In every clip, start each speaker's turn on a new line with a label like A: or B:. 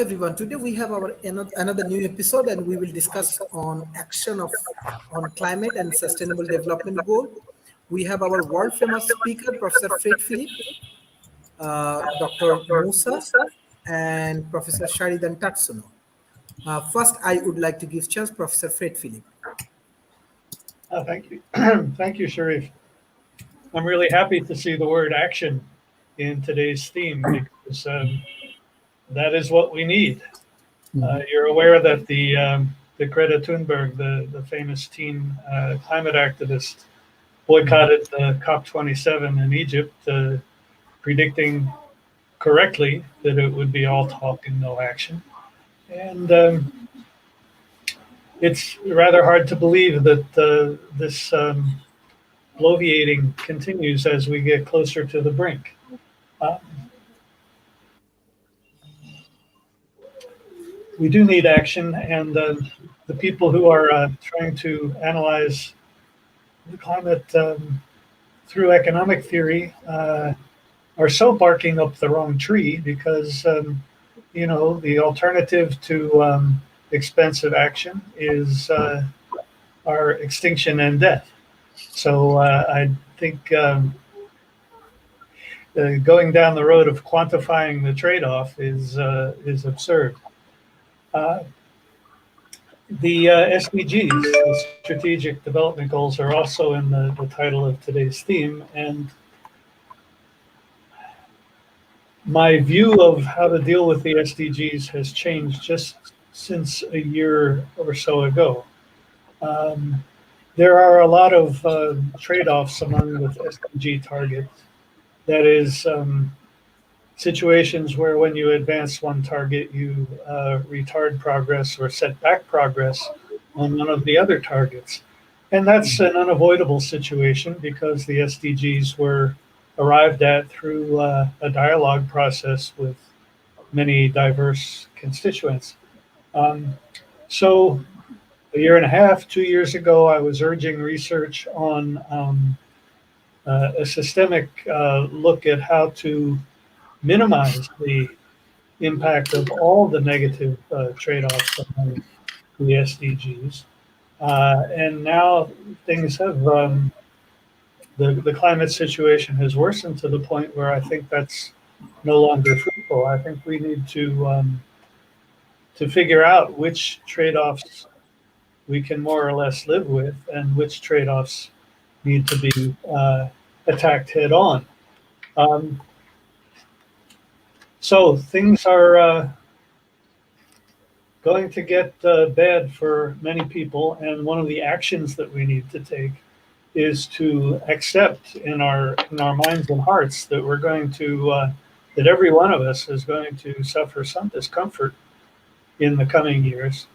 A: everyone. Today we have our another new episode, and we will discuss on action of on climate and sustainable development goal. We have our world famous speaker, Professor Fred Philip, Dr. Musa, and Professor Sharidan Tatsuno. First, I would like to give chance Professor Fred Philip.
B: Thank you. Thank you, Sharif. I'm really happy to see the word action in today's theme because that is what we need. You're aware that the Greta Thunberg, the famous teen climate activist, boycotted the COP27 in Egypt, predicting correctly that it would be all talk and no action. And it's rather hard to believe that this bloviating continues as we get closer to the brink. We do need action, and the people who are trying to analyze the climate through economic theory are so barking up the wrong tree because, the alternative to expensive action is our extinction and death. So I think going down the road of quantifying the trade-off is absurd. The SDGs, the Strategic Development Goals, are also in the title of today's theme, and my view of how to deal with the SDGs has changed just since a year or so ago. There are a lot of trade-offs among the SDG targets. That is, situations where when you advance one target, you retard progress or set back progress on one of the other targets. And that's an unavoidable situation because the SDGs were arrived at through a dialogue process with many diverse constituents. So a year and a half, 2 years ago, I was urging research on a systemic look at how to minimize the impact of all the negative trade-offs among the SDGs. And now things have, the climate situation has worsened to the point where I think that's no longer fruitful. I think we need to figure out which trade-offs we can more or less live with and which trade-offs need to be attacked head on. So things are going to get bad for many people, and one of the actions that we need to take is to accept in our minds and hearts that we're going to that every one of us is going to suffer some discomfort in the coming years,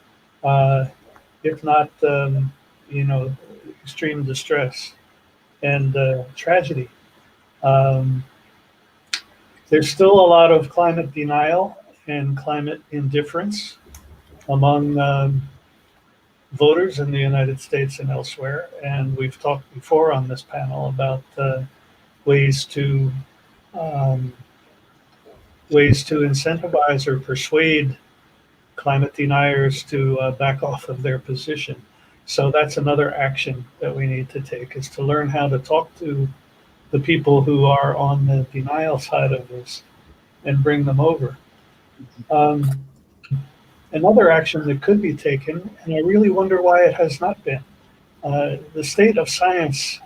B: if not extreme distress and tragedy. There's still a lot of climate denial and climate indifference among voters in the United States and elsewhere. And we've talked before on this panel about ways to incentivize or persuade climate deniers to back off of their position. So that's another action that we need to take, is to learn how to talk to the people who are on the denial side of this and bring them over. Another action that could be taken, and I really wonder why it has not been, the state of science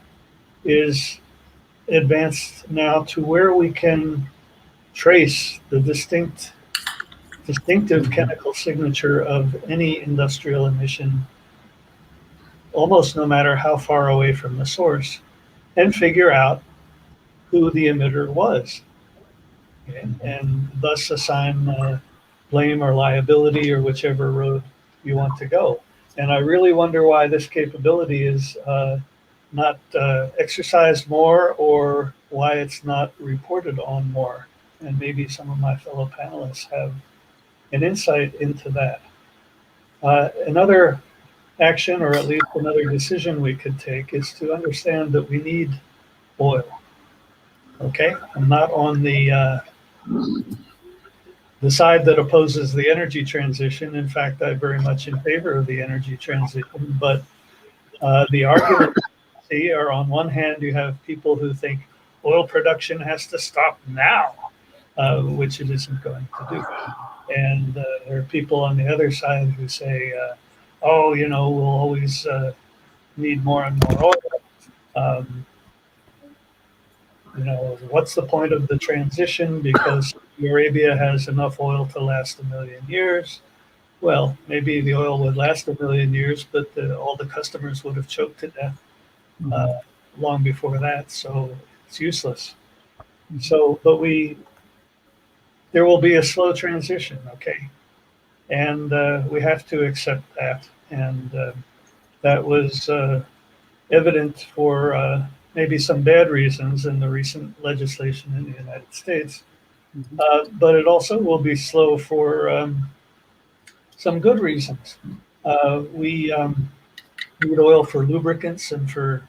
B: is advanced now to where we can trace the distinctive chemical signature of any industrial emission, almost no matter how far away from the source, and figure out who the emitter was, and thus assign blame or liability or whichever road you want to go. And I really wonder why this capability is not exercised more, or why it's not reported on more. And maybe some of my fellow panelists have an insight into that. Another action, or at least another decision we could take, is to understand that we need oil. Okay, I'm not on the the side that opposes the energy transition. In fact, I'm very much in favor of the energy transition. But the arguments are, on one hand, you have people who think oil production has to stop now, which it isn't going to do. And there are people on the other side who say, oh, we'll always need more and more oil. Um, what's the point of the transition? Because Saudi Arabia has enough oil to last 1,000,000 years. Well, maybe the oil would last 1,000,000 years, but all the customers would have choked to death long before that. So it's useless. So, but there will be a slow transition, okay? And we have to accept that. And that was evident for maybe some bad reasons in the recent legislation in the United States. But it also will be slow for some good reasons. We need oil for lubricants and for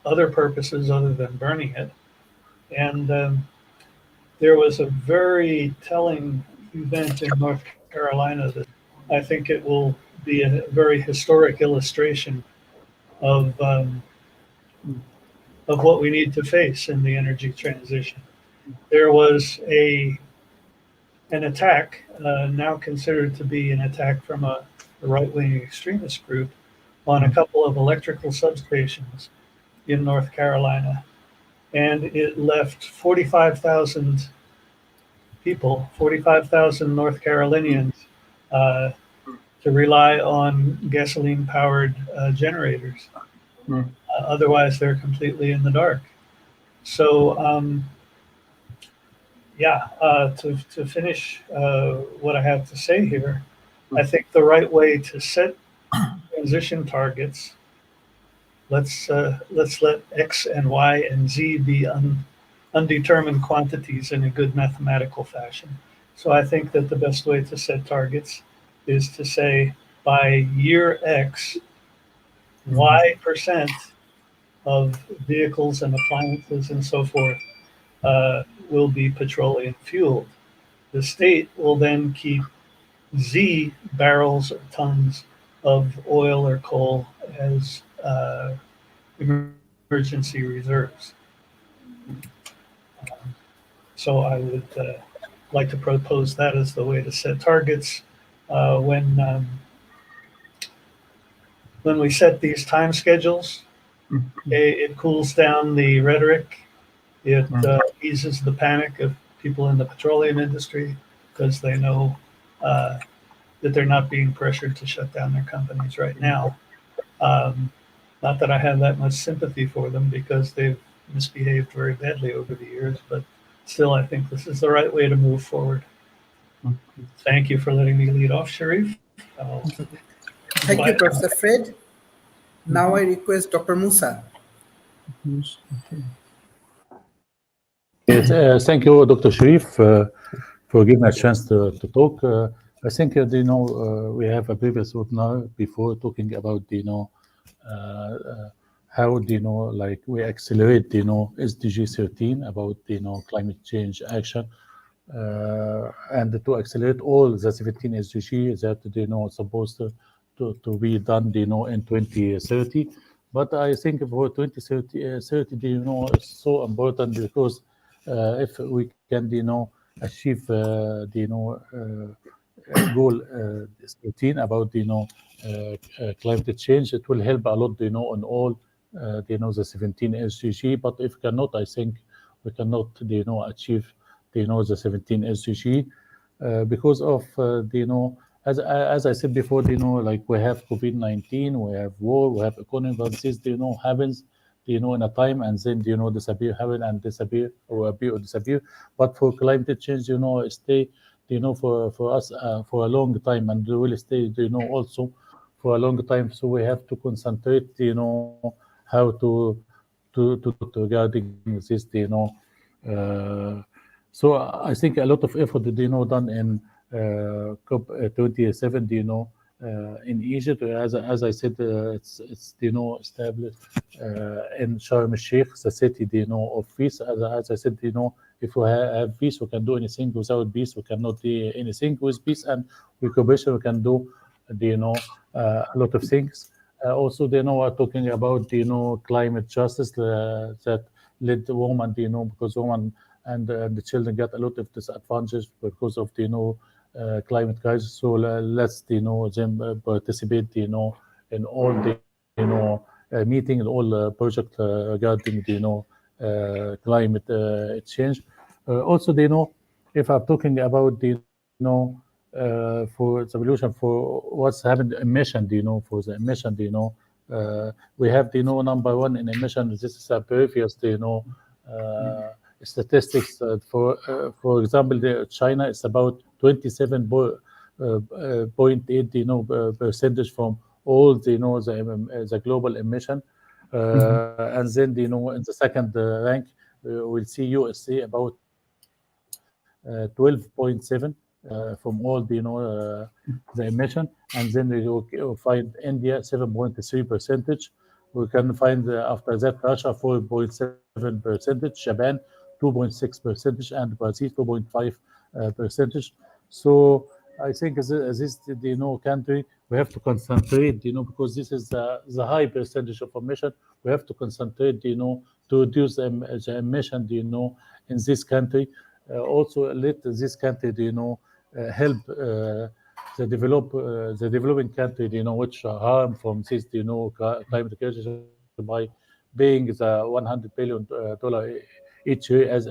B: other purposes other than burning it. And there was a very telling event in North Carolina that I think it will be a very historic illustration of what we need to face in the energy transition. There was an attack, now considered to be an attack from a right-wing extremist group, on a couple of electrical substations in North Carolina, and it left 45,000 people, 45,000 North Carolinians, to rely on gasoline-powered generators. Otherwise, they're completely in the dark. So, to finish what I have to say here, I think the right way to set transition targets, let's let X and Y and Z be undetermined quantities in a good mathematical fashion. So I think that the best way to set targets is to say, by year X, Y% of vehicles and appliances and so forth will be petroleum fueled. The state will then keep Z barrels or tons of oil or coal as emergency reserves. So I would like to propose that as the way to set targets. When we set these time schedules, it cools down the rhetoric. It eases the panic of people in the petroleum industry because they know that they're not being pressured to shut down their companies right now. Not that I have that much sympathy for them because they've misbehaved very badly over the years, but still, I think this is the right way to move forward. Thank you for letting me lead off, Sharif.
A: Thank you, Professor Fred. Now I request Dr. Musa.
C: Yes, thank you, Dr. Sharif, for giving a chance to talk. I think, we have a previous webinar before talking about, how, like we accelerate, SDG 13 about, climate change action. And to accelerate all the 17 SDGs that, supposed to be done, in 2030. But I think for 2030, it's so important because if we can, achieve goal 13 about, climate change, it will help a lot, on all, the 17 SDG. But if cannot, I think we cannot, achieve, the 17 SDG because of, as I said before, like we have COVID-19, we have war, we have economy, but this, happens, in a time and then, disappear, happen and disappear, or appear or disappear. But for climate change, stay, for us for a long time, and will stay, also for a long time. So we have to concentrate, how to regarding this, so I think a lot of effort, done in COP 27, in Egypt. As I said, it's established in Sharm el Sheikh, the city, of peace. As I said, if we have peace, we can do anything. Without peace, we cannot do anything. With peace and with cooperation, we can do, a lot of things. Also, we're talking about, climate justice that led the woman, because women and the children get a lot of disadvantages because of climate crisis. So let's them participate in all the meeting and all project regarding climate change. Also, if I'm talking about for the solution for what's happened emission, for the emission, we have number one in emission. This is a previous statistics for example, China is about 27.8 percentage from all the global emission, and then in the second rank we'll see USA about 12.7 from all the emission, and then you'll find India 7.3 percentage. We can find after that Russia 4.7 percentage, Japan 2.6 percentage, and Brazil 2.5 percentage. So I think as this country, we have to concentrate, because this is the high percentage of emission. We have to concentrate, to reduce the emission, in this country. Also let this country, help the developing country, which are harm from this, climate crisis by paying the $100 billion each year as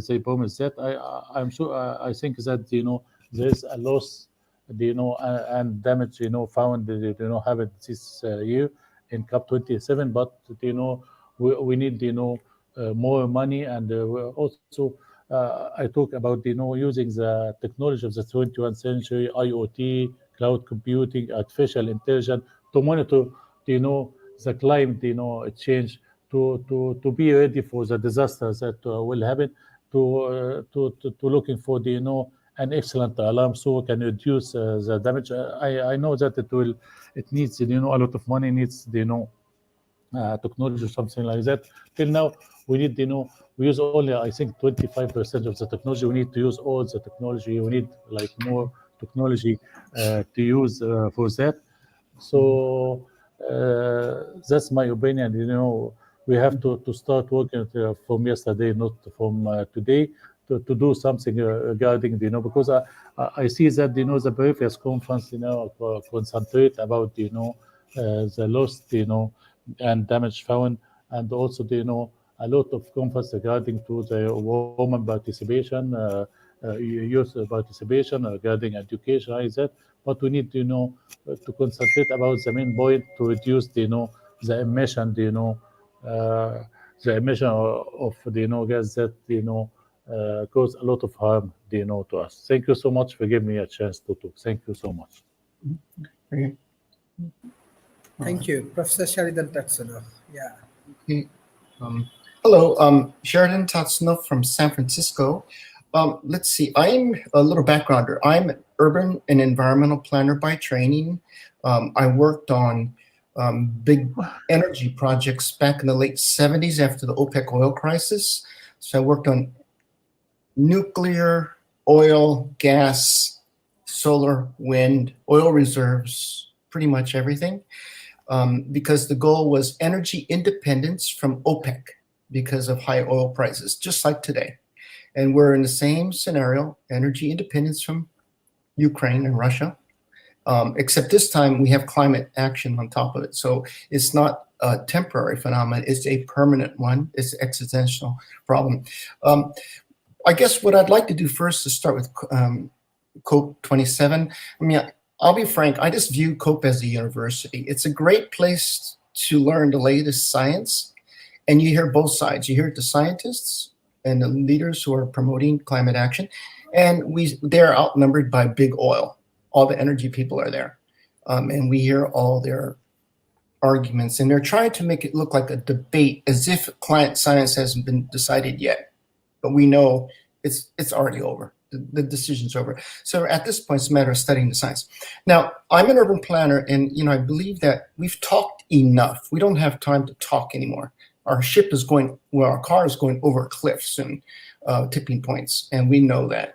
C: they promised that. I'm sure I think that there's a loss and damage found happened this year in COP27, but we need more money, and also I talk about using the technology of the 21st century, IoT, cloud computing, artificial intelligence, to monitor the climate change, to be ready for the disasters that will happen, to looking for an excellent alarm so we can reduce the damage. I know that it needs a lot of money, needs technology or something like that. Till now, we need we use only, I think, 25% of the technology. We need to use all the technology. We need like more technology to use for that. So that's my opinion. We have to start working from yesterday, not from today, to do something regarding because I see that the previous conference concentrate about the lost and damage found, and also a lot of conference regarding to the woman participation, youth participation, regarding education, like that. But we need to concentrate about the main point, to reduce the emission, the emission of gas that cause a lot of harm to us. Thank you so much for giving me a chance to talk. Thank you so much.
D: Okay.
A: Thank you, Professor Sheridan Tatsuno. Yeah.
D: Okay. Hello, Sheridan Tatsuno from San Francisco. Let's see, I'm a little backgrounder. I'm an urban and environmental planner by training. I worked on big energy projects back in the late 70s after the OPEC oil crisis. So I worked on nuclear, oil, gas, solar, wind, oil reserves, pretty much everything. Because the goal was energy independence from OPEC because of high oil prices, just like today. And we're in the same scenario, energy independence from Ukraine and Russia, except this time we have climate action on top of it. So it's not a temporary phenomenon, it's a permanent one, it's an existential problem. I guess what I'd like to do first is start with COP27. I mean, I'll be frank, I just view COPE as a university. It's a great place to learn the latest science, and you hear both sides. You hear the scientists and the leaders who are promoting climate action, and they're outnumbered by big oil. All the energy people are there, and we hear all their arguments, and they're trying to make it look like a debate, as if climate science hasn't been decided yet. But we know it's already over. The decision's over. So at this point, it's a matter of studying the science. Now, I'm an urban planner, and I believe that we've talked enough. We don't have time to talk anymore. our ship is going, well, our car is going over cliffs and tipping points, and we know that.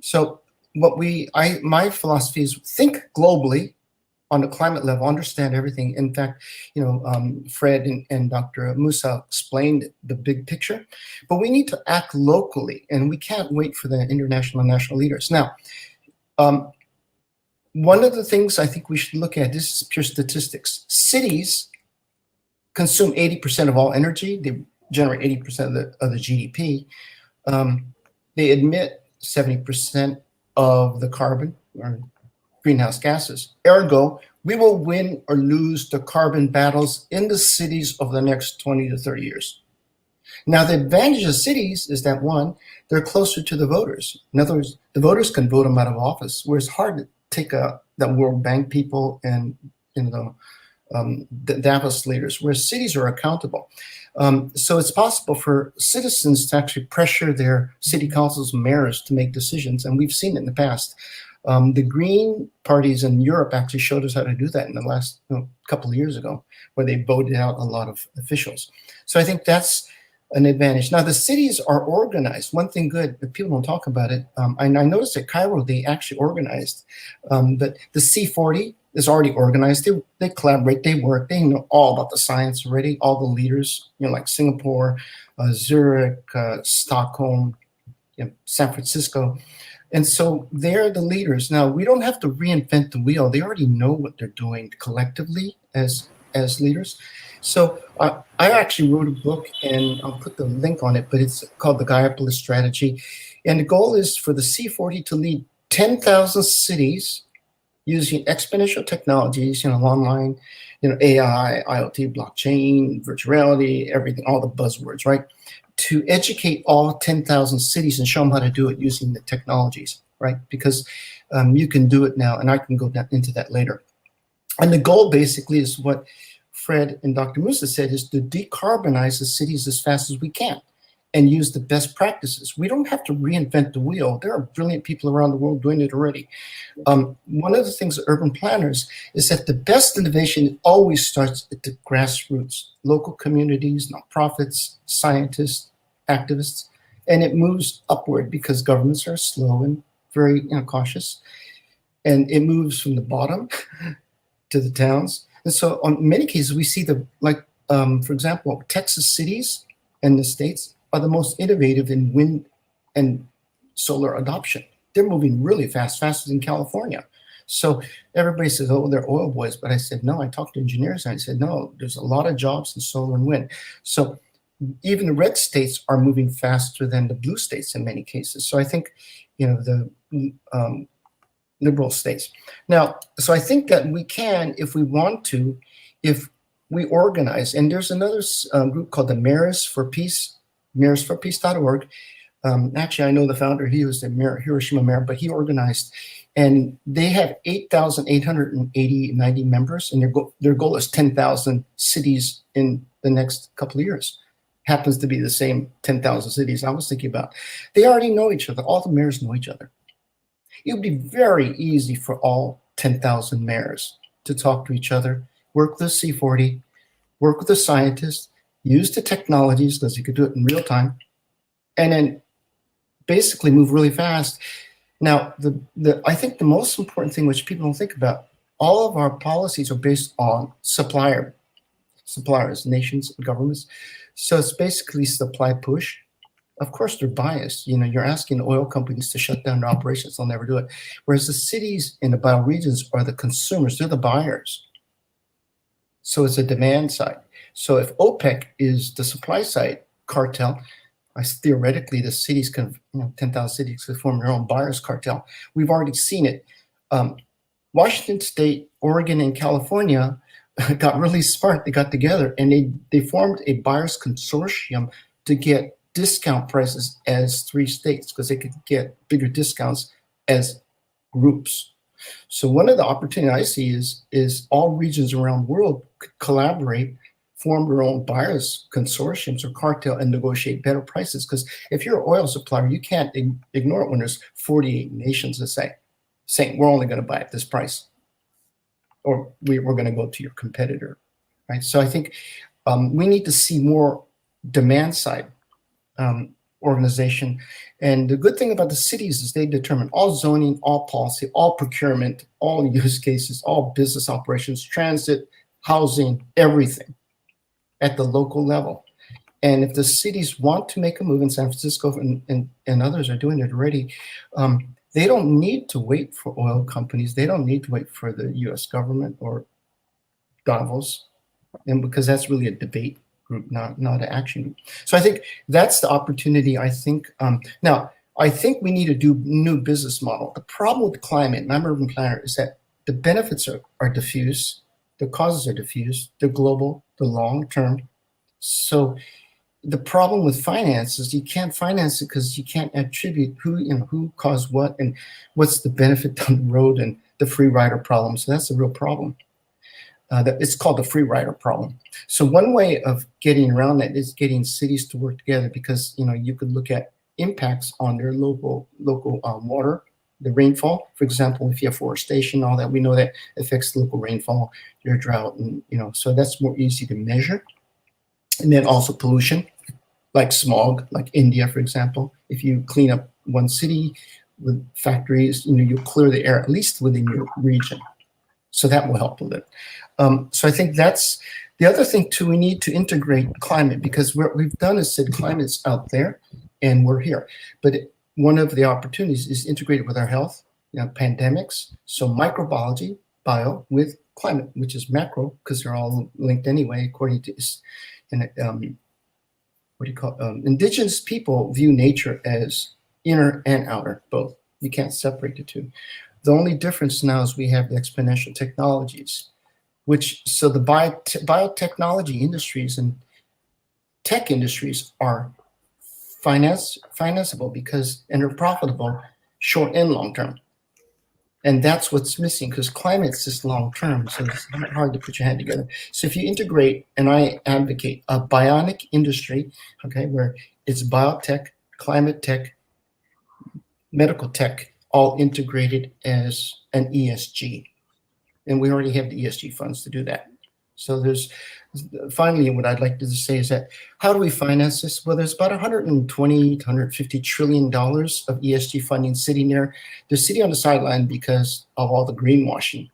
D: So my philosophy is think globally on the climate level, understand everything. In fact, Fred and Dr. Musa explained the big picture, but we need to act locally, and we can't wait for the international and national leaders. Now, one of the things I think we should look at, this is pure statistics. Cities consume 80% of all energy. They generate 80% of the GDP. They emit 70% of the carbon or greenhouse gases. Ergo, we will win or lose the carbon battles in the cities over the next 20 to 30 years. Now, the advantage of cities is that, one, they're closer to the voters. In other words, the voters can vote them out of office, where it's hard to take the World Bank people and the Davos leaders, where cities are accountable. So it's possible for citizens to actually pressure their city councils and mayors to make decisions, and we've seen it in the past. The Green parties in Europe actually showed us how to do that in the last couple of years ago, where they voted out a lot of officials. So I think that's an advantage. Now, the cities are organized. One thing good, but people don't talk about it. I noticed at Cairo, they actually organized. But the C40 is already organized. They collaborate, they work, they know all about the science already, all the leaders, like Singapore, Zurich, Stockholm, San Francisco. And so they're the leaders. Now, we don't have to reinvent the wheel. They already know what they're doing collectively as leaders. So I actually wrote a book, and I'll put the link on it, but it's called The Gallipolis Strategy. And the goal is for the C40 to lead 10,000 cities using exponential technologies, online, AI, IoT, blockchain, virtual reality, everything, all the buzzwords, right? To educate all 10,000 cities and show them how to do it using the technologies, right? Because you can do it now, and I can go into that later. And the goal basically is what Fred and Dr. Musa said, is to decarbonize the cities as fast as we can and use the best practices. We don't have to reinvent the wheel. There are brilliant people around the world doing it already. One of the things of urban planners is that the best innovation always starts at the grassroots, local communities, nonprofits, scientists, activists, and it moves upward because governments are slow and very cautious. And it moves from the bottom to the towns. And so on many cases, we see for example, Texas cities and the states are the most innovative in wind and solar adoption. They're moving really fast, faster than California. So everybody says, oh, they're oil boys. But I said, no, I talked to engineers and I said, no, there's a lot of jobs in solar and wind. So even the red states are moving faster than the blue states in many cases. So I think, the liberal states. Now, so I think that we can, if we want to, if we organize, and there's another group called the Mayors for Peace, mayorsforpeace.org. Actually, I know the founder. He was the mayor, Hiroshima mayor, but he organized, and they have 8,890 members, and their goal is 10,000 cities in the next couple of years. Happens to be the same 10,000 cities I was thinking about. They already know each other. All the mayors know each other. It would be very easy for all 10,000 mayors to talk to each other, work with the C40, work with the scientists, use the technologies because you could do it in real time, and then basically move really fast. Now, I think the most important thing, which people don't think about, all of our policies are based on suppliers, nations, and governments. So it's basically supply push. Of course, they're biased. You're asking oil companies to shut down their operations. They'll never do it. Whereas the cities in the bioregions are the consumers. They're the buyers. So it's a demand side. So if OPEC is the supply side cartel, theoretically the cities can, 10,000 cities could form their own buyers cartel. We've already seen it. Washington State, Oregon, and California got really smart. They got together and they formed a buyers consortium to get discount prices as 3 states because they could get bigger discounts as groups. So one of the opportunities I see is all regions around the world could collaborate, form their own buyers consortiums or cartel, and negotiate better prices. Because if you're an oil supplier, you can't ignore it when there's 48 nations that saying we're only going to buy at this price, or we're going to go to your competitor, right? So I think we need to see more demand side organization. And the good thing about the cities is they determine all zoning, all policy, all procurement, all use cases, all business operations, transit, housing, everything at the local level. And if the cities want to make a move in San Francisco and others are doing it already, they don't need to wait for oil companies. They don't need to wait for the US government or Davos, and because that's really a debate group, not an action group. So I think that's the opportunity. I think now I think we need to do new business model. The problem with climate, and I'm an urban planner, is that the benefits are diffuse, the causes are diffuse, they're global, they're long term. So the problem with finance is you can't finance it because you can't attribute who caused what and what's the benefit down the road, and the free rider problem. So that's a real problem. It's called the free rider problem. So one way of getting around that is getting cities to work together, because you could look at impacts on their local water, the rainfall. For example, if you have forestation, all that, we know that affects local rainfall, your drought, and so that's more easy to measure. And then also pollution, like smog, like India, for example. If you clean up one city with factories, you clear the air, at least within your region. So that will help a little. So I think that's the other thing too. We need to integrate climate, because what we've done is said climate's out there and we're here. But one of the opportunities is integrated with our health, pandemics. So microbiology, bio with climate, which is macro, because they're all linked anyway, according to indigenous people view nature as inner and outer, both. You can't separate the two. The only difference now is we have the exponential technologies, so the biotechnology industries and tech industries are financeable and they're profitable short and long term. And that's what's missing, because climate's just long term, so it's hard to put your head together. So if you integrate, and I advocate a bionic industry, okay, where it's biotech, climate tech, medical tech, all integrated as an ESG. And we already have the ESG funds to do that. So finally, what I'd like to say is that, how do we finance this? Well, there's about 120 to 150 trillion dollars of ESG funding sitting there. They're sitting on the sideline because of all the greenwashing.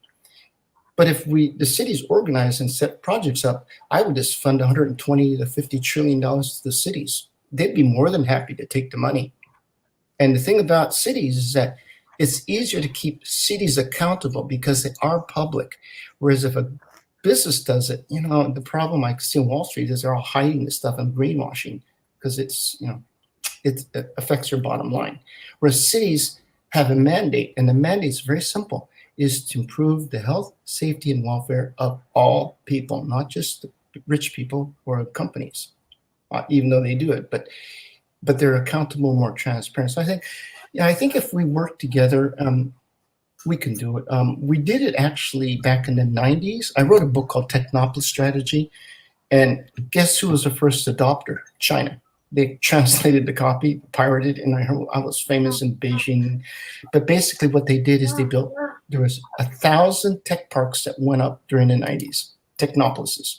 D: But if the cities organize and set projects up, I would just fund 120 to 50 trillion dollars to the cities. They'd be more than happy to take the money. And the thing about cities is that it's easier to keep cities accountable because they are public. Whereas if a business does it, the problem I see on Wall Street is they're all hiding this stuff and greenwashing, because it affects your bottom line. Whereas cities have a mandate, and the mandate is very simple, is to improve the health, safety, and welfare of all people, not just the rich people or companies, even though they do it, but they're accountable, more transparent. So I think if we work together, we can do it. We did it actually back in the 90s. I wrote a book called Technopolis Strategy, and guess who was the first adopter? China. They translated the copy, pirated, and I was famous in Beijing. But basically what they did is there was 1,000 tech parks that went up during the 90s, Technopolises.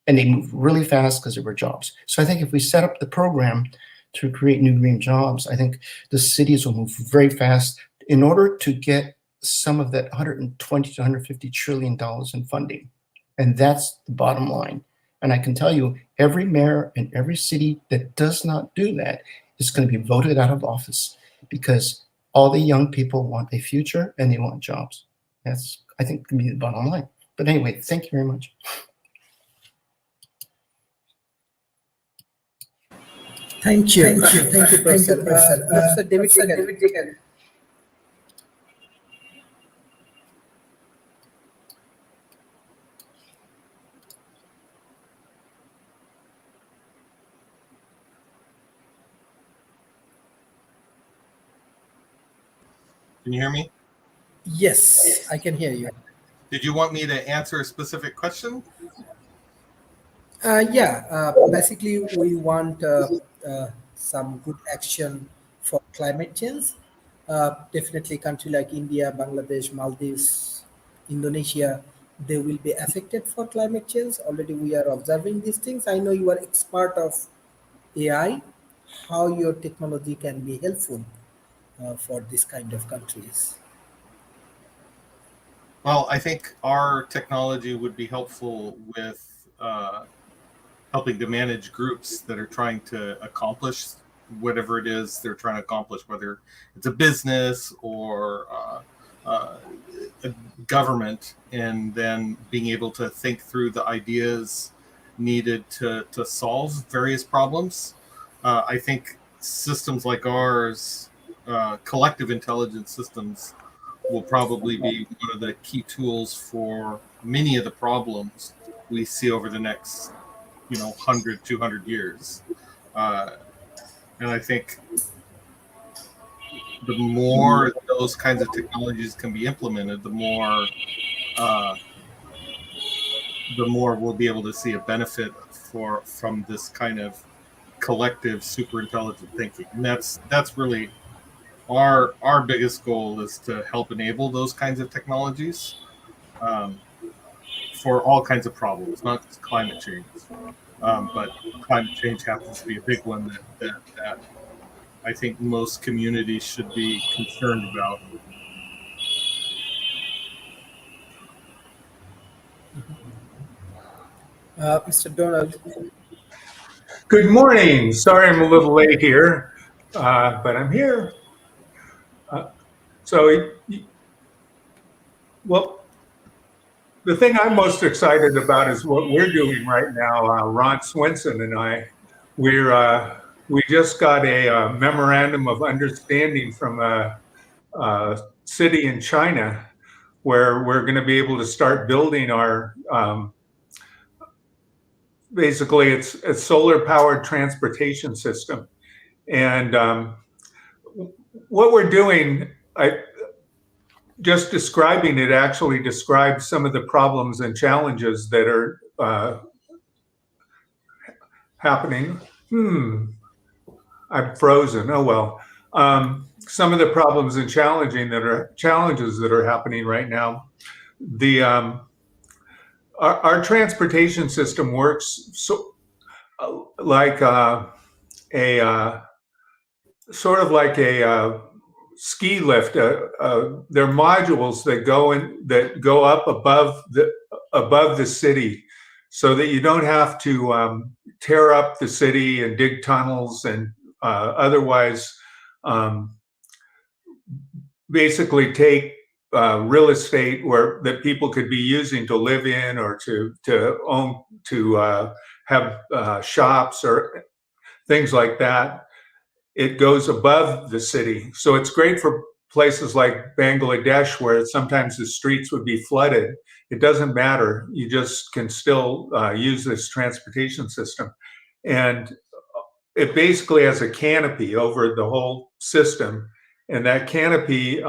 D: And they moved really fast because there were jobs. So I think if we set up the program to create new green jobs, I think the cities will move very fast in order to get some of that 120 to 150 trillion dollars in funding. And that's the bottom line. And I can tell you, every mayor in every city that does not do that is going to be voted out of office, because all the young people want a future and they want jobs. That's, I think, can be the bottom line. But anyway, thank you very much.
A: Thank you, Professor. Professor David Jagan.
E: Can you hear me?
A: Yes, I can hear you.
E: Did you want me to answer a specific question?
A: Basically, we want some good action for climate change. Definitely, country like India, Bangladesh, Maldives, Indonesia, they will be affected for climate change. Already we are observing these things. I know you are expert of AI, how your technology can be helpful for this kind of countries.
E: Well, I think our technology would be helpful with helping to manage groups that are trying to accomplish whatever it is they're trying to accomplish, whether it's a business or a government, and then being able to think through the ideas needed to solve various problems. I think systems like ours, collective intelligence systems, will probably be one of the key tools for many of the problems we see over the next 100 200 years. And I think the more those kinds of technologies can be implemented, uh, the more we'll be able to see a benefit from this kind of collective super intelligent thinking. And that's really our biggest goal, is to help enable those kinds of technologies, um, for all kinds of problems, not just climate change. But climate change happens to be a big one that I think most communities should be concerned about.
A: Mr. Donald,
F: Good morning. Sorry I'm a little late here, but I'm here. So, well, the thing I'm most excited about is what we're doing right now. Ron Swenson and I, we just got a memorandum of understanding from a city in China where we're going to be able to start building our basically it's a solar powered transportation system. And what we're doing, just describing it actually describes some of the problems and challenges that are happening. I'm frozen. Oh well. Some of the problems and challenges that are happening right now. Our transportation system works like a sort of like a ski lift. They're modules that go up above the city, so that you don't have to tear up the city and dig tunnels and otherwise basically take real estate that people could be using to live in or to own, to have shops or things like that. It goes above the city. So it's great for places like Bangladesh, where sometimes the streets would be flooded. It doesn't matter. You just can still use this transportation system. And it basically has a canopy over the whole system. And that canopy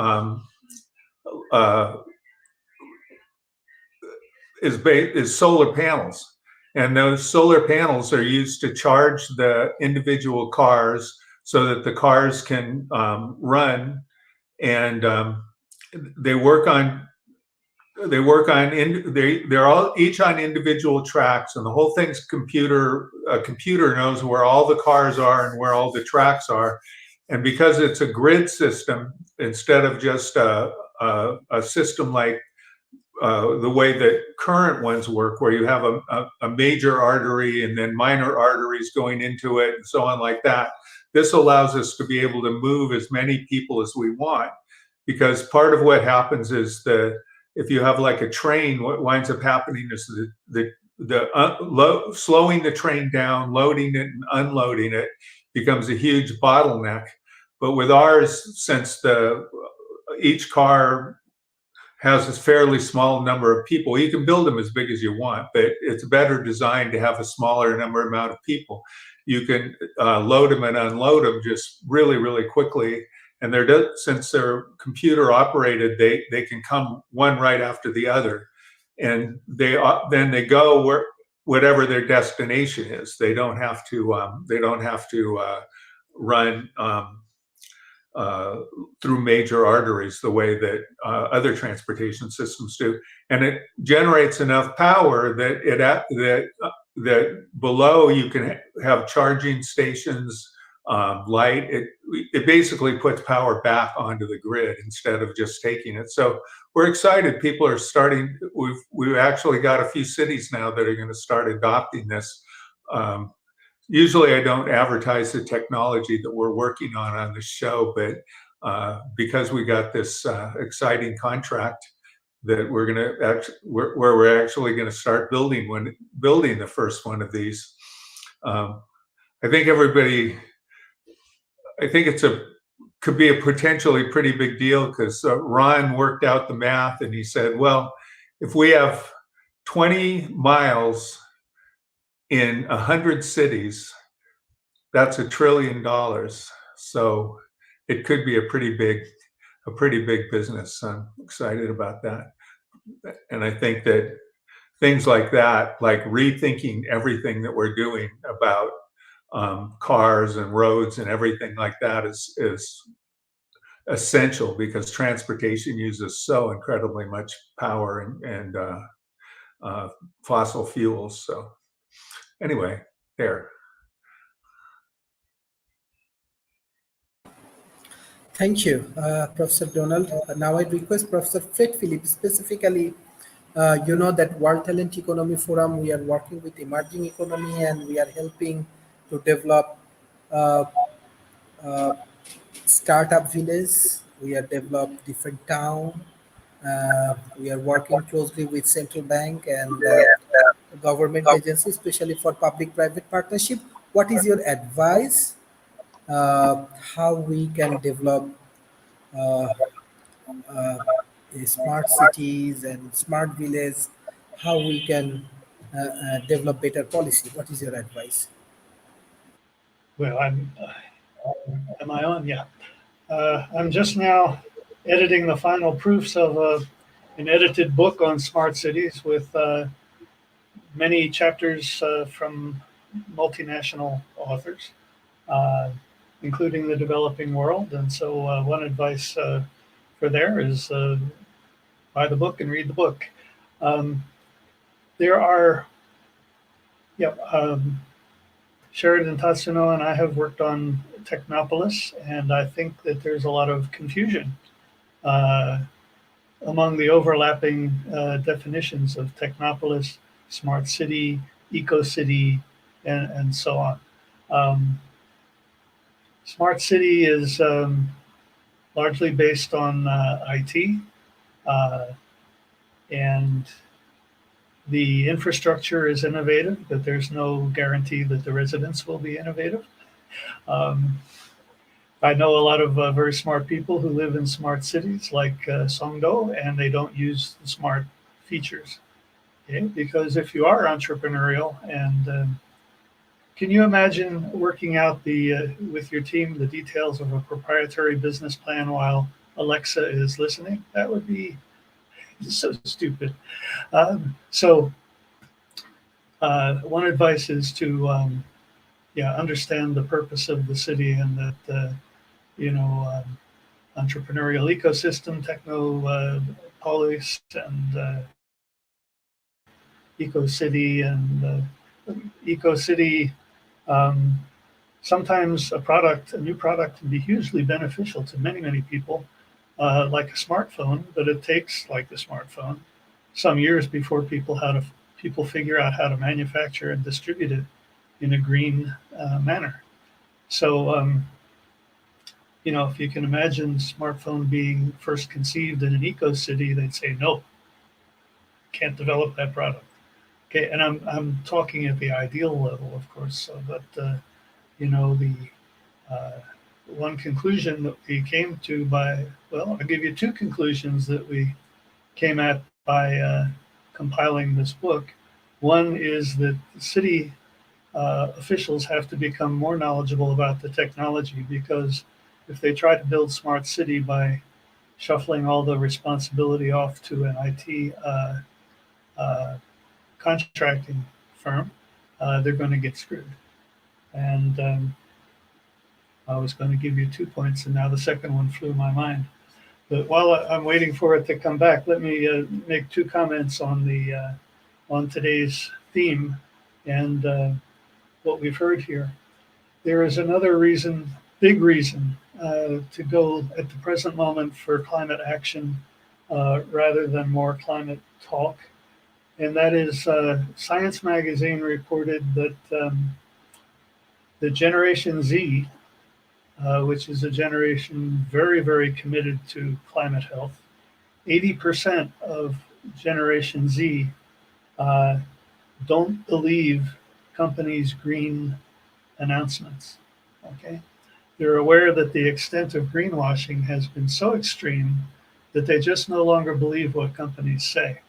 F: is solar panels. And those solar panels are used to charge the individual cars so that the cars can run, and they're all each on individual tracks, and the whole thing's a computer knows where all the cars are and where all the tracks are. And because it's a grid system instead of just a system like the way that current ones work, where you have a major artery and then minor arteries going into it and so on like that. This allows us to be able to move as many people as we want, because part of what happens is if you have like a train, what winds up happening is slowing the train down, loading it and unloading it becomes a huge bottleneck. But with ours, since each car has a fairly small number of people, you can build them as big as you want, but it's better designed to have a smaller amount of people. You can load them and unload them just really, really quickly. And since they're computer operated, they can come one right after the other, and then they go whatever their destination is. They don't have to run through major arteries the way that other transportation systems do, and it generates enough power that below you can have charging stations, light. It basically puts power back onto the grid instead of just taking it. So we're excited. People are starting. We've actually got a few cities now that are going to start adopting this. Usually I don't advertise the technology that we're working on the show, but because we got this exciting contract that we're going to where we're actually going to start building the first one of these. I think could be a potentially pretty big deal, because Ron worked out the math and he said, well, if we have 20 miles in 100 cities, that's $1 trillion. So it could be a pretty big business. I'm excited about that. And I think that things like that, like rethinking everything that we're doing about cars and roads and everything like that, is essential, because transportation uses so incredibly much power and fossil fuels. So anyway, there.
A: Thank you, Professor Donald. Now I request Professor Fred Philip specifically. You know that World Talent Economy Forum, we are working with emerging economy and we are helping to develop uh, uh, startup village. We are develop different town. We are working closely with central bank and government agencies, especially for public-private partnership. What is your advice? How we can develop uh, uh, smart cities and smart villages, how we can develop better policy. What is your advice?
B: Well, am I on? Yeah. I'm just now editing the final proofs of an edited book on smart cities with many chapters from multinational authors, uh, including the developing world. And so, one advice for there is buy the book and read the book. Um, there are, yeah, Sheridan Tatsuno and I have worked on Technopolis, and I think that there's a lot of confusion uh, among the overlapping definitions of Technopolis, smart city, eco city, and so on. Um, smart city is largely based on IT, uh, and the infrastructure is innovative, but there's no guarantee that the residents will be innovative. Um, I know a lot of very smart people who live in smart cities like Songdo, and they don't use the smart features. Okay? Because if you are entrepreneurial, and can you imagine working out with your team the details of a proprietary business plan while Alexa is listening? That would be so stupid. So one advice is to understand the purpose of the city, and that you know entrepreneurial ecosystem, techno polis, and eco city, and eco city. Um, Sometimes a new product, can be hugely beneficial to many people, like a smartphone. But it takes, like the smartphone, some years before people figure out how to manufacture and distribute it in a green manner. So, if you can imagine smartphone being first conceived in an eco city, they'd say no, can't develop that product. Okay, and I'm talking at the ideal level, of course. So, but the uh, one conclusion that we came to I'll give you two conclusions that we came at by compiling this book. One is that the city officials have to become more knowledgeable about the technology, because if they try to build smart city by shuffling all the responsibility off to an IT uh, contracting firm, they're going to get screwed. And I was going to give you 2 points, and now the second one flew my mind. But while I'm waiting for it to come back, let me make 2 comments on the on today's theme and what we've heard here. There is another reason, big reason, to go at the present moment for climate action rather than more climate talk. And that is Science Magazine reported that the Generation Z, which is a generation very, very committed to climate health, 80% of Generation Z don't believe companies' green announcements. Okay, they're aware that the extent of greenwashing has been so extreme that they just no longer believe what companies say.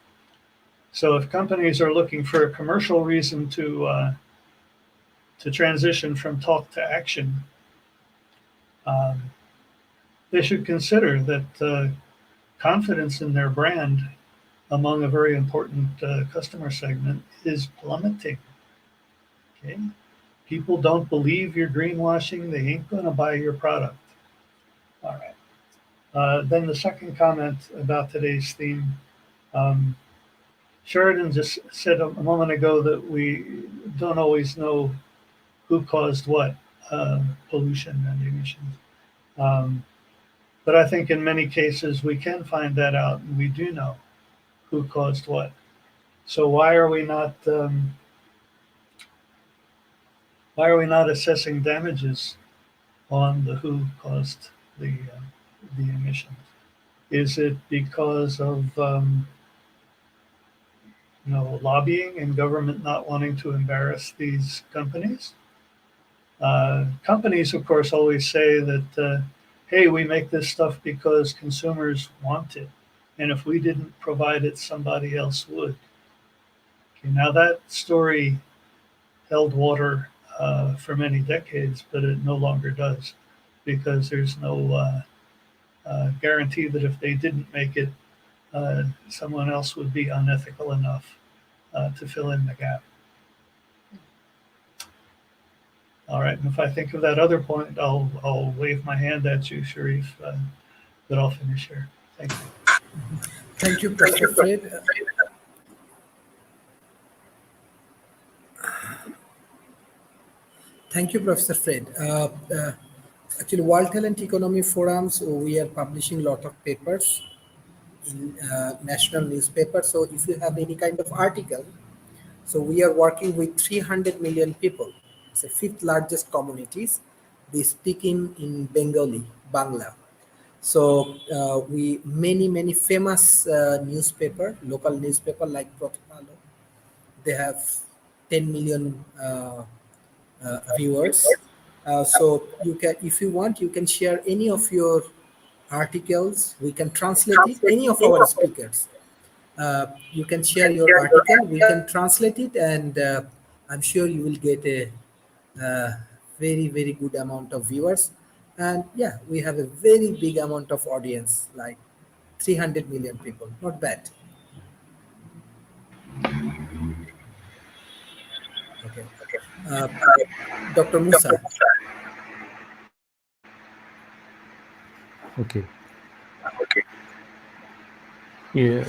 B: So if companies are looking for a commercial reason to transition from talk to action, they should consider that confidence in their brand among a very important customer segment is plummeting. Okay, people don't believe you're greenwashing; they ain't going to buy your product. All right. Then the second comment about today's theme. Sheridan just said a moment ago that we don't always know who caused what pollution and emissions. But I think in many cases we can find that out, and we do know who caused what. So why are we not assessing damages on the who caused the emissions? Is it because of lobbying and government not wanting to embarrass these companies? Companies, of course, always say that, hey, we make this stuff because consumers want it. And if we didn't provide it, somebody else would. Okay, now that story held water for many decades, but it no longer does, because there's no guarantee that if they didn't make it, someone else would be unethical enough to fill in the gap. All right, and if I think of that other point, I'll wave my hand at you, Sharif, but I'll finish here. Thank you.
A: Thank you, Professor Fred. Thank you, Professor Fred. Actually, World Talent Economy Forums, we are publishing a lot of papers in national newspapers. So if you have any kind of article, so we are working with 300 million people. It's the 5th largest communities. They speak in Bengali, Bangla. So we many famous newspaper, local newspaper like Prothimalo, they have 10 million viewers. So you can, if you want, you can share any of your articles. We can translate it. Any of our speakers, you can share your article. We can translate it, and I'm sure you will get a very good amount of viewers. And yeah, we have a very big amount of audience, like 300 million people. Not bad. Okay. Dr. Musa.
C: Okay. Yeah,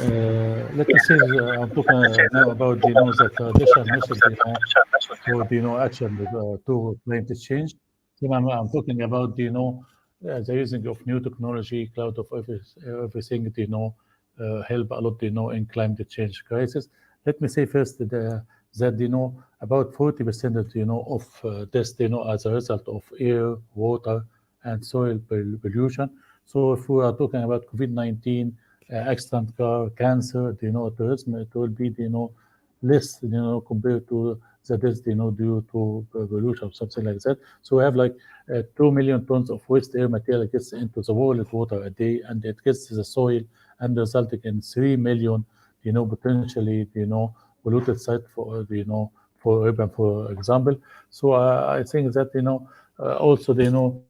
C: let me say, I'm talking now about the traditional method for action to climate change. So I'm talking about the using of new technology, cloud of everything help a lot in climate change crisis. Let me say first that about 40% of this as a result of air, water, and soil pollution. So if we are talking about COVID-19, accident car, cancer, tourism, it will be, less, compared to the deaths, due to pollution, something like that. So we have like 2 million tons of waste air material gets into the world water a day, and it gets to the soil and resulting in 3 million, potentially, polluted site for, for urban, for example. So I think that, also, the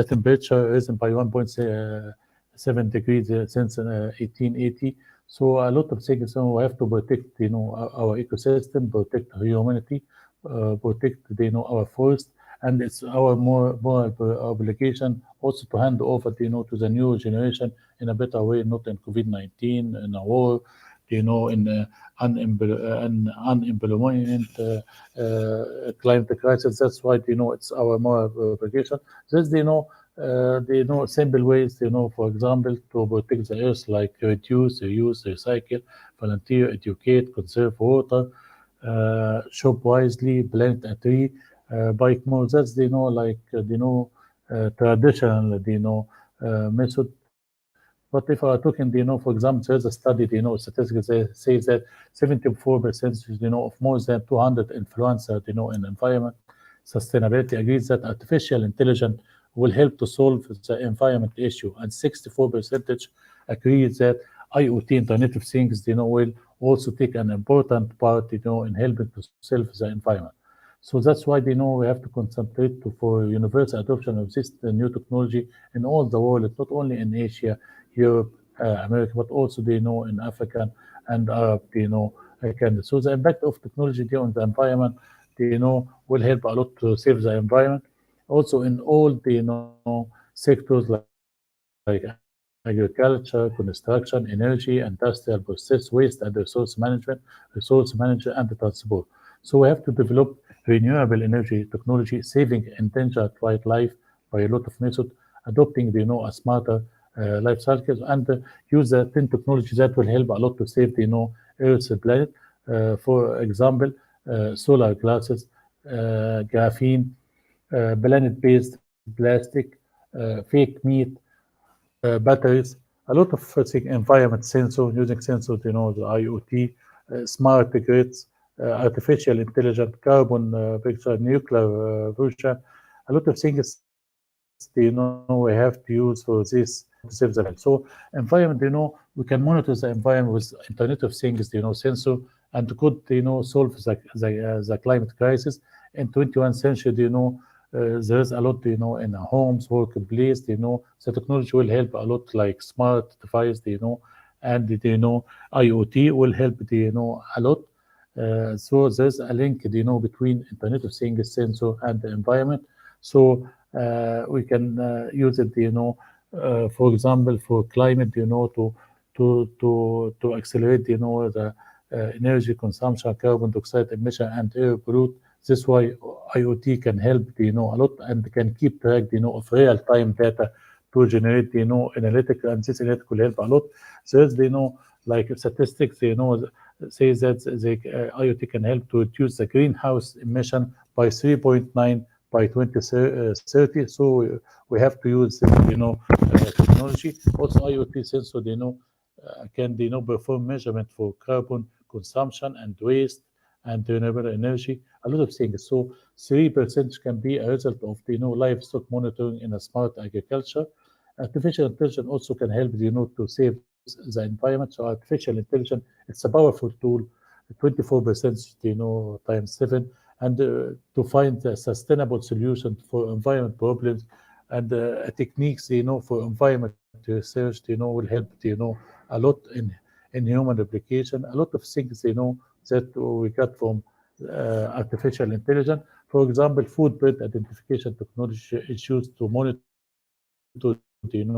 C: temperature risen by 1.7 degrees since 1880. So a lot of things, we have to protect, our ecosystem, protect humanity, protect, our forest, and it's our more obligation also to hand over, to the new generation in a better way, not in COVID-19, in a war, in unemployment, climate crisis. That's why, it's our more obligation. There's, simple ways, for example, to protect the earth, like reduce, reuse, recycle, volunteer, educate, conserve water, shop wisely, plant a tree, bike more. That's, like, traditional, method. But if I talking, for example, there's a study, statistics say that 74%, of more than 200 influencers, in environment sustainability agrees that artificial intelligence will help to solve the environment issue, and 64% agree that IoT, Internet of Things, will also take an important part, in helping to solve the environment. So that's why, we have to concentrate for universal adoption of this new technology in all the world, not only in Asia, Europe, America, but also, in Africa and Arab, countries. So the impact of technology on the environment, will help a lot to save the environment. Also in all the, sectors like agriculture, construction, energy, industrial process, waste and resource management and transport. So we have to develop renewable energy technology, saving endangered wildlife by a lot of methods, adopting, a smarter life cycles, and use the 10 technology that will help a lot to save the, Earth's planet. For example, solar glasses, graphene, planet-based plastic, fake meat, batteries, a lot of environment sensor, using sensors, the IoT, smart grids, artificial intelligence, carbon picture, nuclear fusion, a lot of things, we have to use for this to save the planet. So environment, we can monitor the environment with Internet of Things, sensor, and could, solve the climate crisis. In 21st century, there's a lot, in homes, workplace, the technology will help a lot, like smart device, and, IoT will help, a lot. So there's a link, between Internet of Things, sensor, and the environment. So we can use it, for example, for climate, to accelerate, the energy consumption, carbon dioxide emission, and air pollute. This is why IoT can help, a lot, and can keep track, of real-time data to generate, analytic, and this analytic will help a lot. There's, like statistics, say that the IoT can help to reduce the greenhouse emission by 3.9 by 2030. So we have to use, technology. Also, IoT sensor, can, perform measurement for carbon consumption and waste and renewable energy, a lot of things. So 3% can be a result of, livestock monitoring in a smart agriculture. Artificial intelligence also can help, to save the environment. So artificial intelligence, it's a powerful tool, 24%, times 7, and to find a sustainable solution for environment problems, and techniques, for environment research, will help, a lot in human application, a lot of things, that we got from artificial intelligence. For example, foodprint identification technology is used to monitor,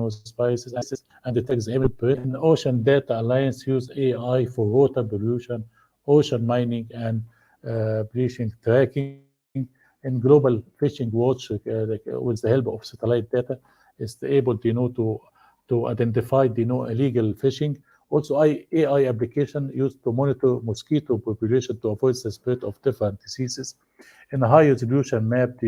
C: spices and detect the imprint. And Ocean Data Alliance use AI for water pollution, ocean mining, and bleaching tracking. In global fishing watch, with the help of satellite data, is able, to identify, illegal fishing. Also, AI application used to monitor mosquito population to avoid the spread of different diseases. And a high resolution map,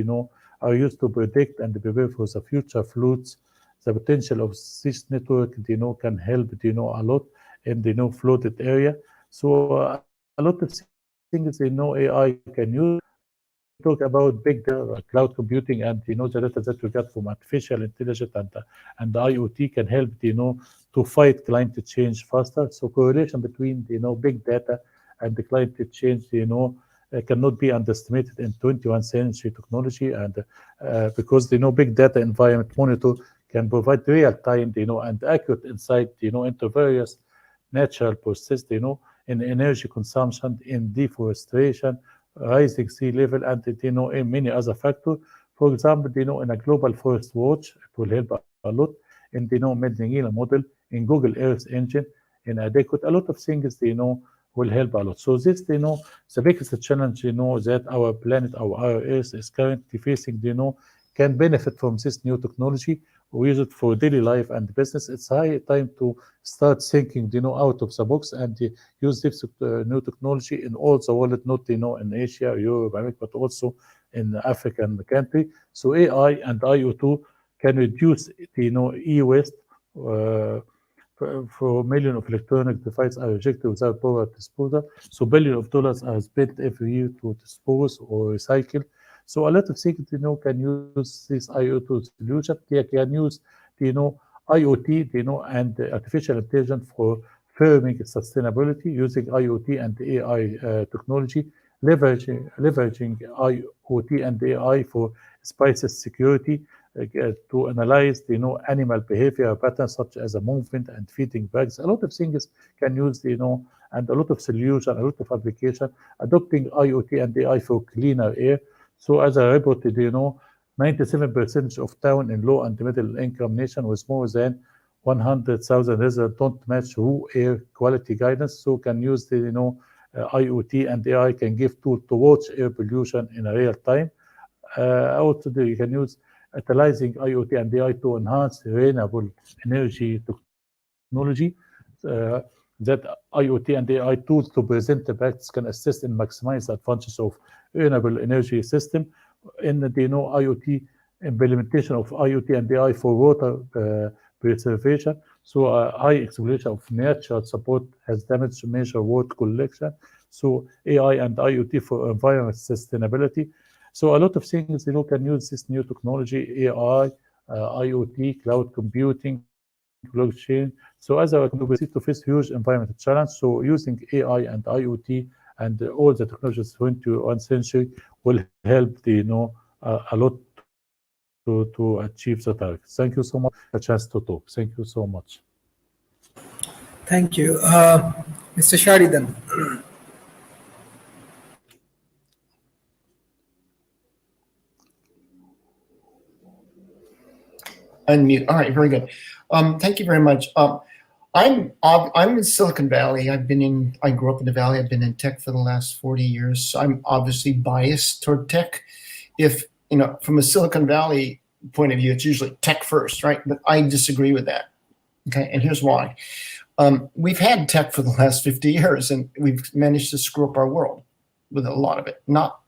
C: are used to predict and prepare for the future floods. The potential of this network, can help, a lot in the, flooded area. So a lot of things, AI can use. We talk about big data, cloud computing, and, the data that we got from artificial intelligence, and the IoT can help, to fight climate change faster. So correlation between, big data and the climate change, cannot be underestimated in 21st century technology. And because, big data environment monitor can provide real time, and accurate insight, into various natural processes, in energy consumption, in deforestation, rising sea level, and, in many other factors. For example, in a global forest watch, it will help a lot. In building a model in Google Earth engine, in adequate, a lot of things, will help a lot. So this, the biggest challenge, that our planet, our Earth is currently facing, can benefit from this new technology. We use it for daily life and business. It's high time to start thinking, out of the box and use this new technology in all the world, not, in Asia, Europe, America, but also in African country. So AI and IoT can reduce, e-waste. Uh, for millions of electronic devices are rejected without proper disposal. So billions of dollars are spent every year to dispose or recycle. So a lot of things, can use this IoT solution. They can use, IoT, and artificial intelligence for firming sustainability using IoT and AI technology, leveraging IoT and AI for species security, to analyze, animal behavior patterns such as a movement and feeding bags. A lot of things can use, and a lot of solution, a lot of application, adopting IoT and AI for cleaner air. So as I reported, 97% of town in low and middle income nation with more than 100,000 residents don't match raw air quality guidance. So can use the, IoT and AI can give tool to watch air pollution in a real time. Also, you can use utilizing IoT and AI to enhance renewable energy technology. That IoT and AI tools to present the practice can assist in maximize the advantages of renewable energy system. In the IoT implementation of IoT and AI for water preservation. So high exploitation of nature support has damaged major water collection. So AI and IoT for environment sustainability. So a lot of things, can use this new technology, AI, IoT, cloud computing, blockchain. So as our community to face huge environmental challenge, so using AI and IoT and all the technologies 21st century will help a lot to achieve the target. Thank you so much for the chance to talk. Thank you so much.
A: Thank you. Mr. Sharidan.
D: Unmute. All right, very good. Thank you very much. I'm in Silicon Valley. I grew up in the Valley. I've been in tech for the last 40 years. So I'm obviously biased toward tech. If, from a Silicon Valley point of view, it's usually tech first, right? But I disagree with that. Okay, and here's why. We've had tech for the last 50 years, and we've managed to screw up our world with a lot of it. Not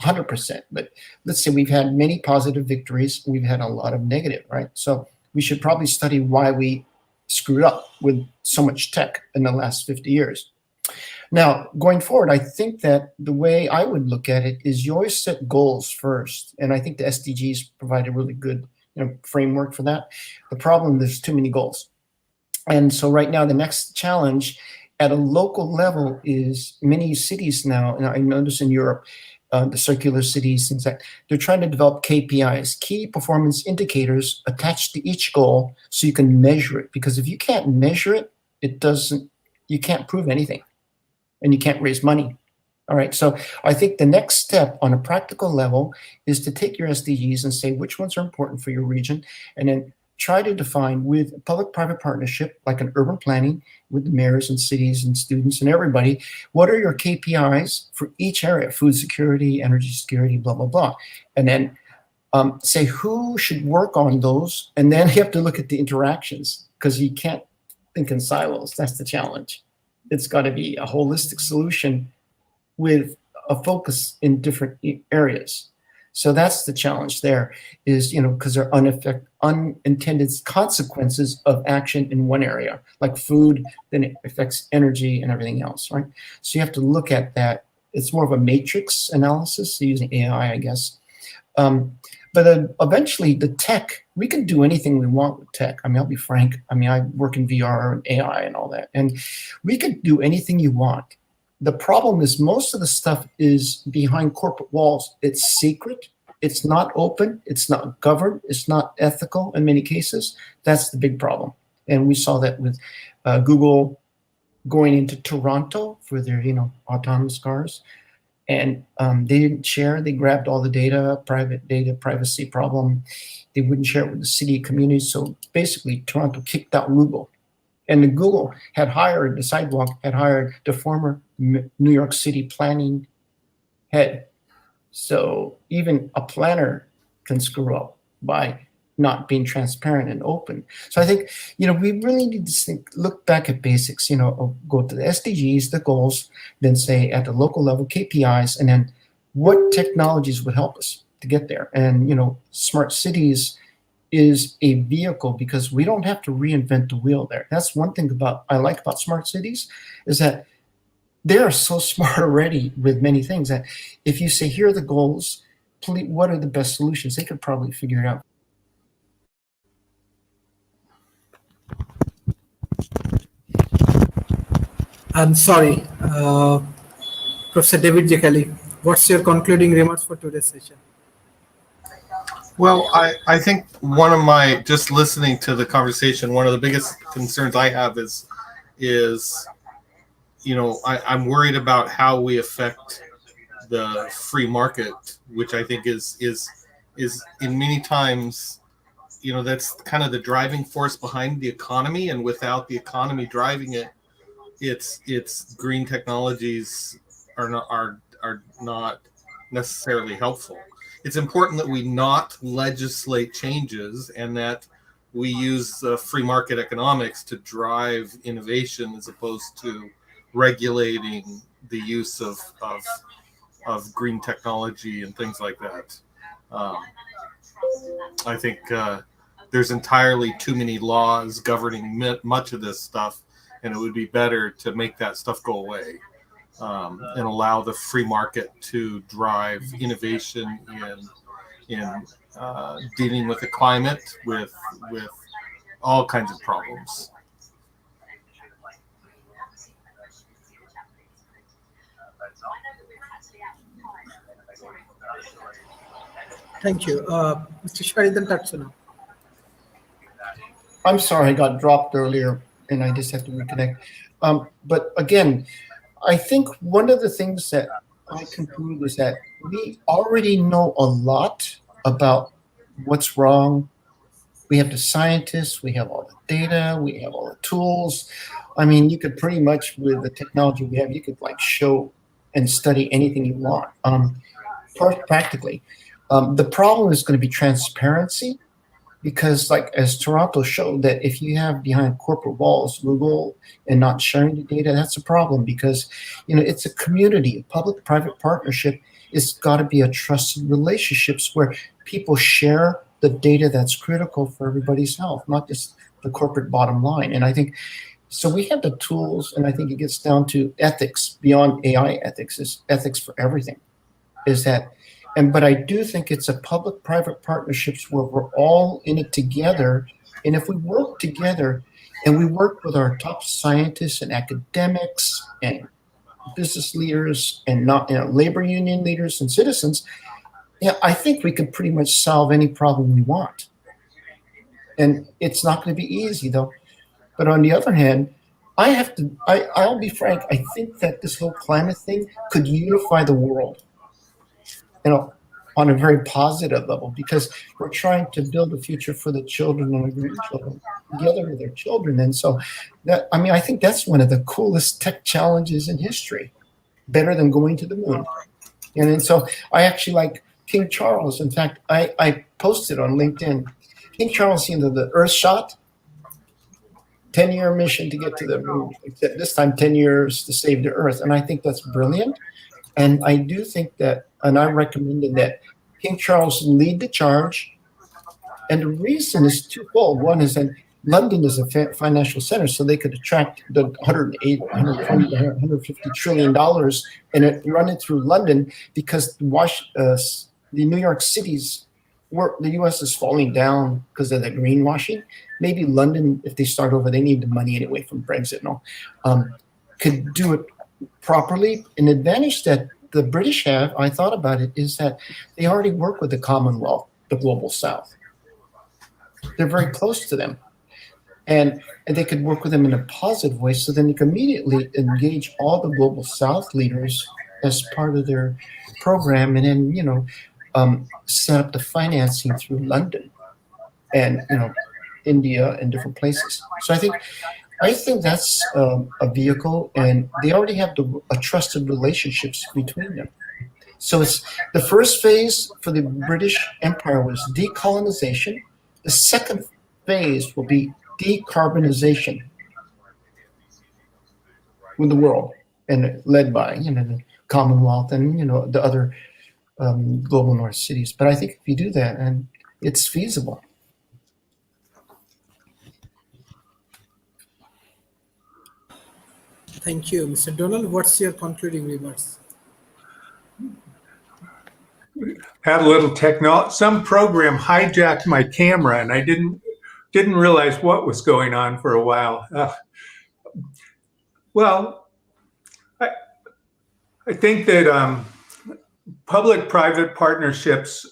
D: 100%, but let's say we've had many positive victories. We've had a lot of negative, right? So we should probably study why we screwed up with so much tech in the last 50 years. Now, going forward, I think that the way I would look at it is you always set goals first. And I think the SDGs provide a really good framework for that. The problem, there's too many goals. And so right now, the next challenge at a local level is many cities now, and I notice in Europe, the circular cities, things like they're trying to develop KPIs, key performance indicators attached to each goal so you can measure it. Because if you can't measure it, you can't prove anything and you can't raise money. All right, so I think the next step on a practical level is to take your SDGs and say which ones are important for your region, and then try to define with public-private partnership, like an urban planning with the mayors and cities and students and everybody, what are your KPIs for each area, food security, energy security, blah, blah, blah. And then say who should work on those. And then you have to look at the interactions because you can't think in silos. That's the challenge. It's got to be a holistic solution with a focus in different areas. So that's the challenge there is, because there are unintended consequences of action in one area, like food, then it affects energy and everything else, right? So you have to look at that. It's more of a matrix analysis using AI, I guess. But then eventually the tech, we can do anything we want with tech. I mean, I'll be frank. I mean, I work in VR and AI and all that, and we can do anything you want. The problem is most of the stuff is behind corporate walls. It's secret. It's not open. It's not governed. It's not ethical in many cases. That's the big problem. And we saw that with Google going into Toronto for their, autonomous cars. And they didn't share. They grabbed all the data, private data, privacy problem. They wouldn't share it with the city community. So basically, Toronto kicked out Google. And Google had hired, the sidewalk had hired the former New York City planning head. So even a planner can screw up by not being transparent and open. So I think, we really need to look back at basics, go to the SDGs, the goals, then say at the local level, KPIs, and then what technologies would help us to get there. And, smart cities is a vehicle because we don't have to reinvent the wheel there. That's one thing I like about smart cities is that they are so smart already with many things that if you say, here are the goals, please, what are the best solutions? They could probably figure it out.
A: I'm sorry, Professor David Jekali, what's your concluding remarks for today's session?
E: Well, I think just listening to the conversation, one of the biggest concerns I have is I'm worried about how we affect the free market, which I think is in many times, that's kind of the driving force behind the economy. And without the economy driving it, it's green technologies are not necessarily helpful. It's important that we not legislate changes and that we use free market economics to drive innovation as opposed to regulating the use of green technology and things like that. I think there's entirely too many laws governing much of this stuff, and it would be better to make that stuff go away and allow the free market to drive innovation in dealing with the climate, with all kinds of problems.
A: Thank you. Mr. Sharidan Tatsuna.
D: I'm sorry, I got dropped earlier and I just have to reconnect. But again, I think one of the things that I conclude is that we already know a lot about what's wrong. We have the scientists, we have all the data, we have all the tools. I mean, you could pretty much, with the technology we have, you could show and study anything you want, practically. The problem is going to be transparency, because as Toronto showed, that if you have behind corporate walls Google and not sharing the data, that's a problem, because it's a community, a public-private partnership. It's got to be a trusted relationships where people share the data that's critical for everybody's health, not just the corporate bottom line. And I think so we have the tools, and I think it gets down to ethics beyond AI ethics, is ethics for everything. But I do think it's a public-private partnerships where we're all in it together. And if we work together and we work with our top scientists and academics and business leaders and not labor union leaders and citizens, I think we could pretty much solve any problem we want. And it's not going to be easy, though. But on the other hand, I'll be frank, I think that this whole climate thing could unify the world, on a very positive level, because we're trying to build a future for the children and the grandchildren together with their children. And so I think that's one of the coolest tech challenges in history, better than going to the moon. And so I actually like King Charles. In fact, I posted on LinkedIn, King Charles, the Earth shot, 10-year mission to get to the moon, except this time 10 years to save the Earth. And I think that's brilliant. And I do think that, and I recommended that King Charles lead the charge. And the reason is twofold. One is that London is a financial center, so they could attract the $150 trillion and run it through London, because the New York City's the U.S. is falling down because of the greenwashing. Maybe London, if they start over, they need the money anyway from Brexit and all, could do it properly. An advantage that the British have, I thought about it, is that they already work with the Commonwealth, the Global South. They're very close to them. And they could work with them in a positive way, so then you can immediately engage all the Global South leaders as part of their program, and then set up the financing through London and India and different places. So I think that's a vehicle, and they already have a trusted relationships between them. So it's the first phase for the British Empire was decolonization. The second phase will be decarbonization with the world, and led by the Commonwealth and the other global North cities. But I think if you do that, and it's feasible.
A: Thank you, Mr. Donald. What's your concluding remarks?
F: Had a little some program hijacked my camera, and I didn't realize what was going on for a while. Well, I think that public-private partnerships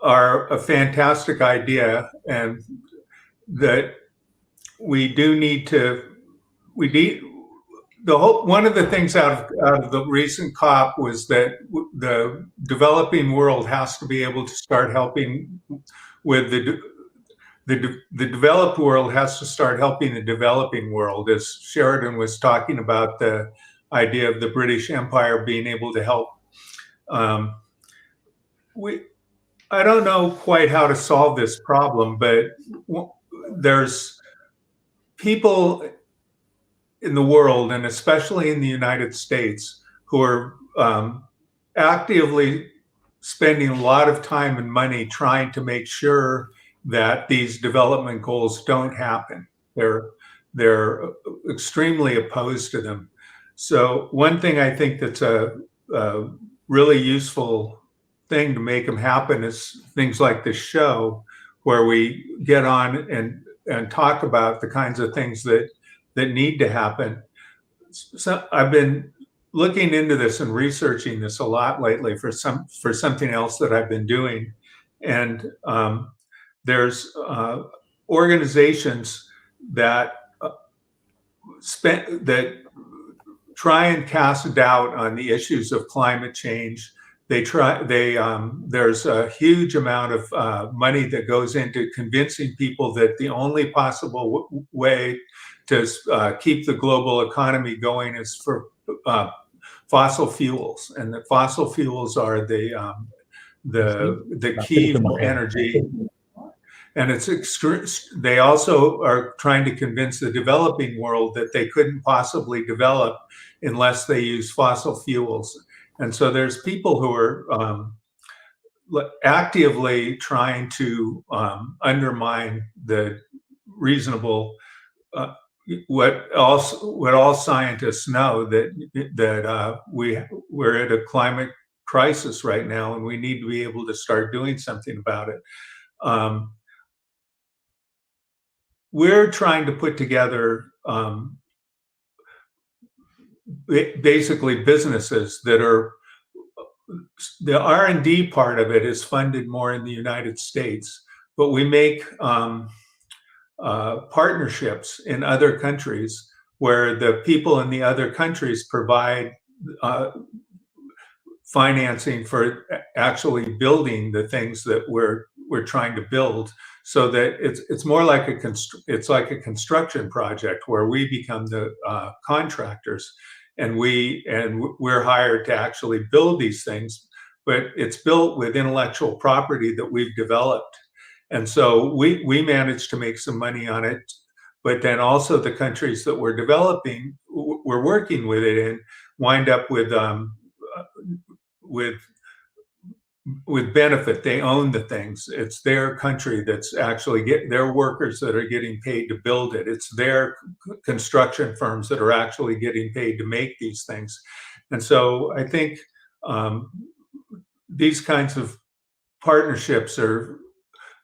F: are a fantastic idea, and that we need one of the things out of the recent COP was that the developing world has to be able to start helping with the developed world has to start helping the developing world. As Sheridan was talking about the idea of the British Empire being able to help. I don't know quite how to solve this problem, but there's people in the world, and especially in the United States, who are actively spending a lot of time and money trying to make sure that these development goals don't happen. They're extremely opposed to them. So one thing I think that's a really useful thing to make them happen is things like this show, where we get on and talk about the kinds of things that need to happen. So I've been looking into this and researching this a lot lately for something else that I've been doing, and there's organizations that try and cast doubt on the issues of climate change. There's a huge amount of money that goes into convincing people that the only possible way to keep the global economy going is for fossil fuels, and that fossil fuels are the key for energy. And they also are trying to convince the developing world that they couldn't possibly develop unless they use fossil fuels. And so there's people who are actively trying to undermine the reasonable, what all scientists know, that we're at a climate crisis right now, and we need to be able to start doing something about it. We're trying to put together basically businesses that are, the R&D part of it is funded more in the United States, but we make partnerships in other countries where the people in the other countries provide financing for actually building the things that we're trying to build, so that it's more like it's like a construction project where we become the contractors, and we're hired to actually build these things, but it's built with intellectual property that we've developed. And so we managed to make some money on it, but then also the countries that we're developing, we're working with it in, wind up with benefit. They own the things. It's their country that's actually their workers that are getting paid to build it. It's their construction firms that are actually getting paid to make these things. And so I think these kinds of partnerships are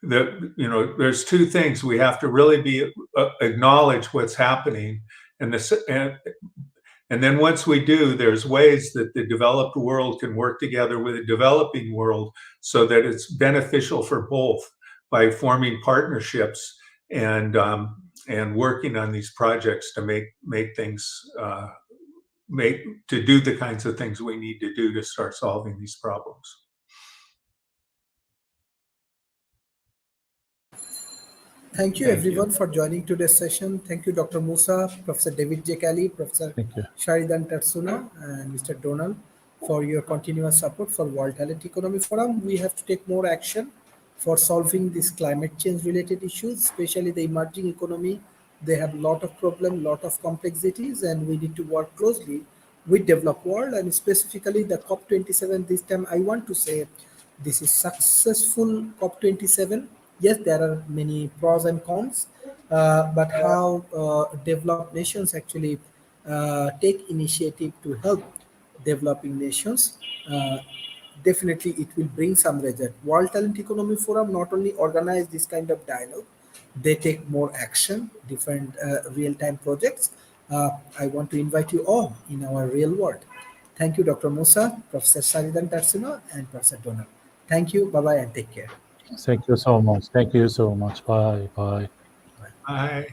F: there's two things. We have to really acknowledge what's happening, and then once we do, there's ways that the developed world can work together with the developing world so that it's beneficial for both, by forming partnerships and working on these projects to make things do the kinds of things we need to do to start solving these problems.
A: Thank you
F: Thank you.
A: everyone for joining today's session. Thank you, Dr. Musa, Professor David J. Kelly, Professor
C: Thank you.
A: Sharidan Tatsuna, and Mr. Donald for your continuous support for World Talent Economy Forum. We have to take more action for solving these climate change related issues, especially the emerging economy. They have a lot of problems, lot of complexities, and we need to work closely with developed world and specifically the COP27 this time. I want to say this is successful COP27. Yes, there are many pros and cons, but how developed nations actually take initiative to help developing nations, definitely it will bring some result. World Talent Economy Forum not only organize this kind of dialogue, they take more action, different real-time projects. I want to invite you all in our real world. Thank you, Dr. Musa, Professor Saridan Tarsino, and Professor Donald. Thank you. Bye-bye and take care.
C: Thank you so much. Thank you so much. Bye. Bye.
F: Bye.